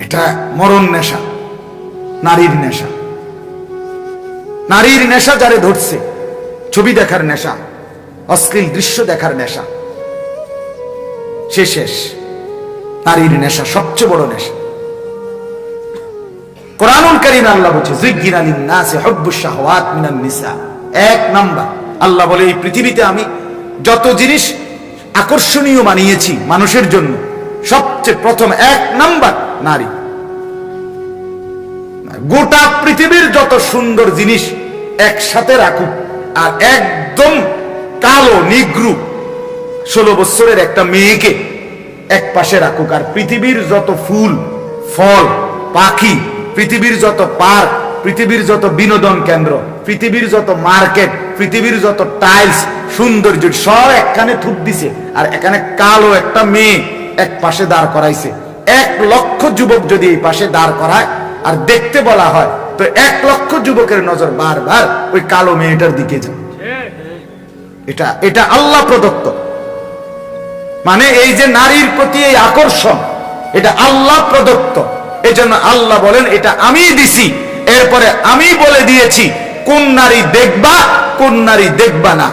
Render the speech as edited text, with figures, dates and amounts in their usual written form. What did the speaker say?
এটা মরণ নেশা, নারীর নেশা। নারীর নেশা যারে ধরছে, ছবি দেখার নেশা, অশ্লীল দৃশ্য দেখার নেশা, সে শেষ। নারীর নেশা সবচেয়ে বড় নেশা। কোরআনুল কারীমে আল্লাহ বলছে যুজ্জিনা লিন-নাসি হুব্বুশ শাহওয়াত মিনান নিসা। এক নাম্বার আল্লাহ বলে এই পৃথিবীতে আমি যত জিনিস আকর্ষণীয় বানিয়েছি মানুষের জন্য, সবচেয়ে প্রথম এক নাম্বার নারী। গোটা পৃথিবীর যত সুন্দর জিনিস একসাথে রাখুক আর একদম কালো নিগ্রু 16 বছরের একটা মেয়েকে এক পাশে রাখুক, আর পৃথিবীর যত ফুল ফল পাখি, পৃথিবীর যত পার্ক, পৃথিবীর যত বিনোদন কেন্দ্র, পৃথিবীর যত মার্কেট, পৃথিবীর যত টাইলস সৌন্দর্য সব একখানে থুপ দিছে, আর এখানে কালো একটা মেয়ে এক পাশে দাঁড় করাইছে। 1 লক্ষ যুবক যদি এই পাশে দাঁড় করায় আর দেখতে বলা হয়, তো 1 লক্ষ যুবকের নজর বারবার ওই কালো মেয়েটার দিকে যায়। এটা আল্লাহ প্রদত্ত। মানে এই যে নারীর প্রতি এই আকর্ষণ, এটা আল্লাহ প্রদত্ত। এই জন্য আল্লাহ বলেন এটা আমি দিছি, এরপরে আমি বলে দিয়েছি কোন নারী দেখবা কোন নারী দেখবা না।